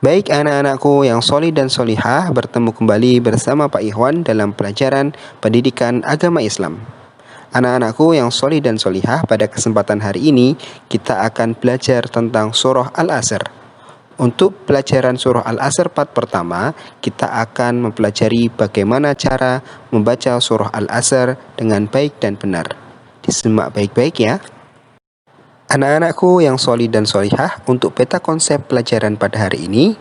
Baik anak-anakku yang solih dan solihah, bertemu kembali bersama Pak Ikhwan dalam pelajaran pendidikan agama Islam. Anak-anakku yang solih dan solihah, pada kesempatan hari ini kita akan belajar tentang surah Al-Asr. Untuk pelajaran surah Al-Asr part pertama, kita akan mempelajari bagaimana cara membaca surah Al-Asr dengan baik dan benar. Disimak baik-baik ya. Anak-anakku yang solih dan solihah, untuk peta konsep pelajaran pada hari ini,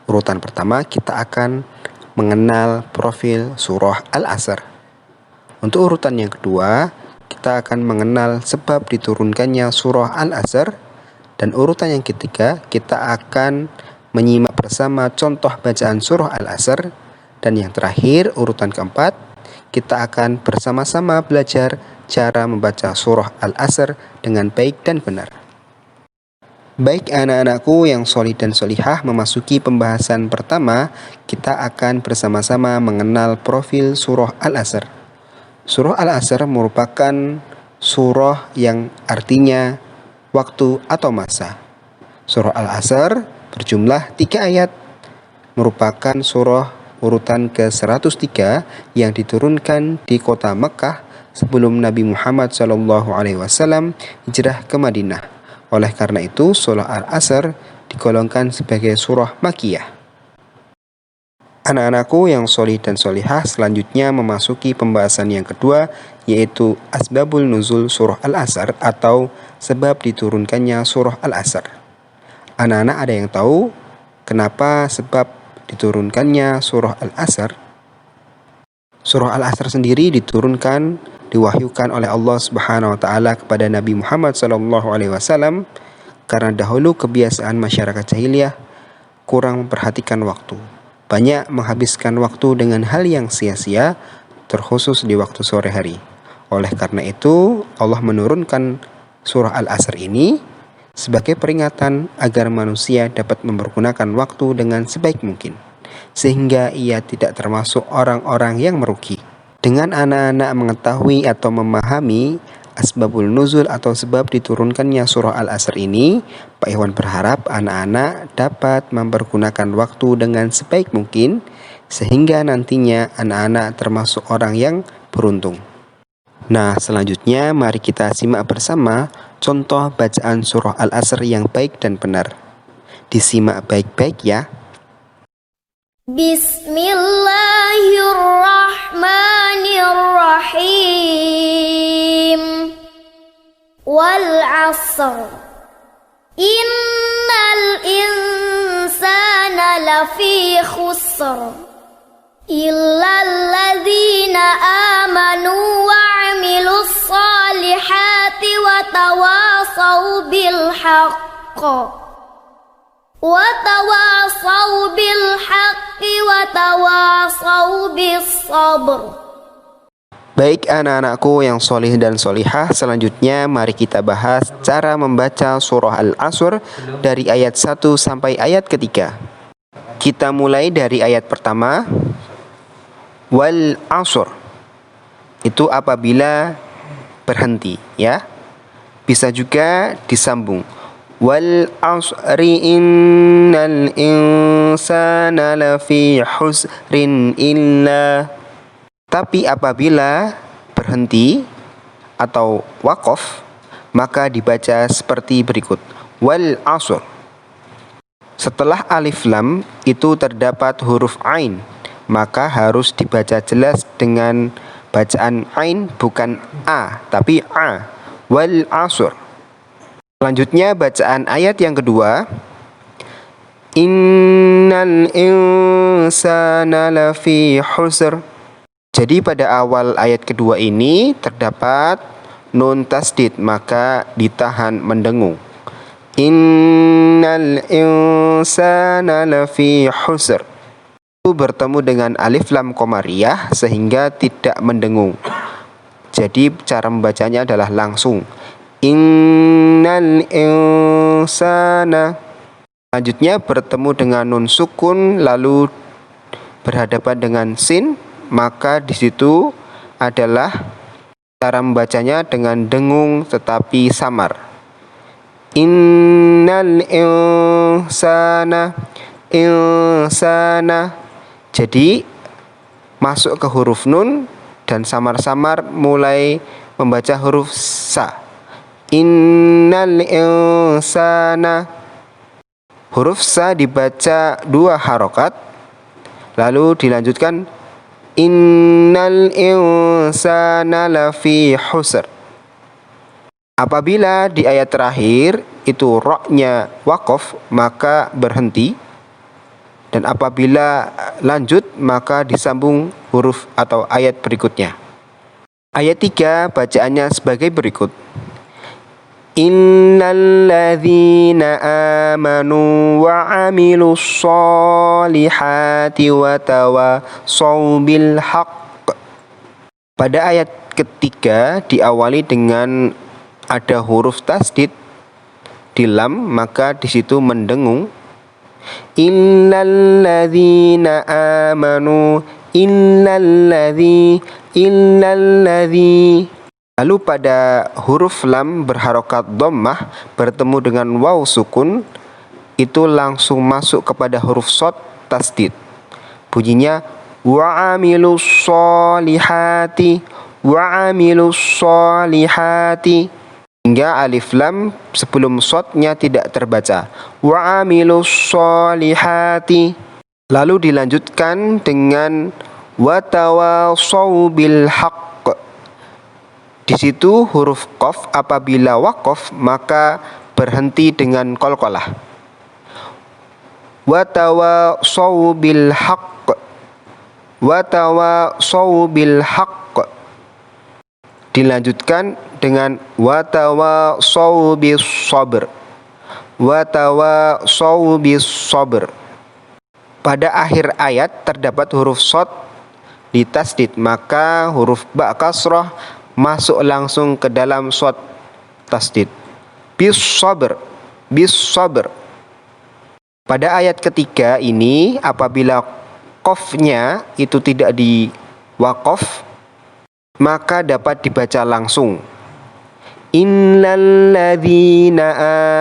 urutan pertama kita akan mengenal profil surah Al-Asr. Untuk urutan yang kedua, kita akan mengenal sebab diturunkannya surah Al-Asr. Dan urutan yang ketiga, kita akan menyimak bersama contoh bacaan surah Al-Asr. Dan yang terakhir, urutan keempat, kita akan bersama-sama belajar cara membaca surah Al-Asr dengan baik dan benar. Baik anak-anakku yang solih dan solihah, memasuki pembahasan pertama, kita akan bersama-sama mengenal profil surah Al-Asr. Surah Al-Asr merupakan surah yang artinya waktu atau masa. Surah Al-Asr berjumlah 3 ayat, merupakan surah urutan ke-103 yang diturunkan di kota Mekah sebelum Nabi Muhammad SAW hijrah ke Madinah. Oleh karena itu, surah Al-Asr digolongkan sebagai surah Makkiyah. Anak-anakku yang solih dan solihah, selanjutnya memasuki pembahasan yang kedua, yaitu asbabul nuzul surah Al-Asr atau sebab diturunkannya surah Al-Asr. Anak-anak ada yang tahu kenapa sebab diturunkannya surah Al-Asr? Surah Al-Asr sendiri diwahyukan oleh Allah Subhanahu wa taala kepada Nabi Muhammad SAW karena dahulu kebiasaan masyarakat jahiliyah kurang memperhatikan waktu. Banyak menghabiskan waktu dengan hal yang sia-sia, terkhusus di waktu sore hari. Oleh karena itu, Allah menurunkan surah Al-Asr ini sebagai peringatan agar manusia dapat mempergunakan waktu dengan sebaik mungkin, sehingga ia tidak termasuk orang-orang yang merugi. Dengan anak-anak mengetahui atau memahami asbabul nuzul atau sebab diturunkannya surah Al-Asr ini, Pak Ikhwan berharap anak-anak dapat mempergunakan waktu dengan sebaik mungkin, sehingga nantinya anak-anak termasuk orang yang beruntung. Nah, selanjutnya mari kita simak bersama contoh bacaan surah Al-Asr yang baik dan benar. Disimak baik-baik ya. Bismillahirrahmanirrahim. Wal 'asr. Innal insana lafi khusr. Illal ladzina amanu wa 'amilus solihati wa tawasaw bil haqq. Wa tawasaw bil haqqi wa tawasaw bis sabr. Baik anak-anakku yang solih dan solihah, selanjutnya mari kita bahas cara membaca surah Al-Asr dari ayat 1 sampai ayat ketiga. Kita mulai dari ayat pertama. Wal asr, itu apabila berhenti ya. Bisa juga disambung. Wal asri innal insana lafi husrin illa. Tapi apabila berhenti atau waqaf, maka dibaca seperti berikut. Wal asr. Setelah alif lam itu terdapat huruf ain, maka harus dibaca jelas dengan bacaan ain, bukan a tapi a. Wal asr. Selanjutnya bacaan ayat yang kedua. Innal insana lafi husr. Jadi pada awal ayat kedua ini terdapat nun tasdid, maka ditahan mendengung. Innal insana lafi husr. Itu bertemu dengan alif lam qamariyah sehingga tidak mendengung. Jadi cara membacanya adalah langsung. Innal insana. Selanjutnya bertemu dengan nun sukun lalu berhadapan dengan sin, maka di situ adalah cara membacanya dengan dengung tetapi samar. Innal insana. insana. Jadi masuk ke huruf nun dan samar-samar mulai membaca huruf sa. Innal insana. Huruf sa dibaca 2 harokat, lalu dilanjutkan innal insana lafi khusr. Apabila di ayat terakhir itu ra-nya waqaf maka berhenti, dan apabila lanjut maka disambung huruf atau ayat berikutnya. Ayat 3 bacaannya sebagai berikut. Innal ladzina amanu wa 'amilus sholihati wa tawassaw bil haqq. Pada ayat ketiga diawali dengan ada huruf tasdid di lam, maka di situ mendengung. Innal ladzina amanu illalladzi. Lalu pada huruf lam berharokat dhammah bertemu dengan waw sukun, itu langsung masuk kepada huruf shad tasdid. Bunyinya wa'amilus sholihati, wa'amilus sholihati, hingga alif lam sebelum shadnya tidak terbaca. Wa'amilus sholihati. Lalu dilanjutkan dengan watawassaw bil haqq. Di situ huruf qaf apabila waqaf maka berhenti dengan qalqalah. Watawassaw bil haqq. Watawassaw bil haqq. Dilanjutkan dengan watawassaw bis sabr. Watawassaw bis sabr. Pada akhir ayat terdapat huruf shad di tasdid, maka huruf ba kasrah masuk langsung ke dalam shad tasdid. Bis sabr, bis sabr. Pada ayat ketiga ini apabila qafnya itu tidak di waqaf maka dapat dibaca langsung. Innal ladzina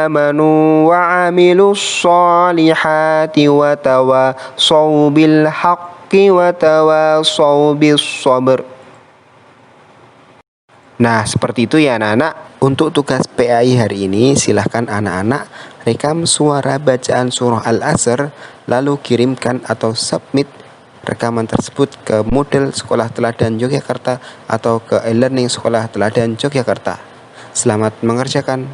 amanu wa 'amilus sholihati wa tawassaw bil haqqi wa tawassaw bis sabr. Nah, seperti itu ya anak-anak. Untuk tugas PAI hari ini silahkan anak-anak rekam suara bacaan surah Al-Asr lalu kirimkan atau submit rekaman tersebut ke model Sekolah Teladan Yogyakarta atau ke e-learning Sekolah Teladan Yogyakarta. Selamat mengerjakan.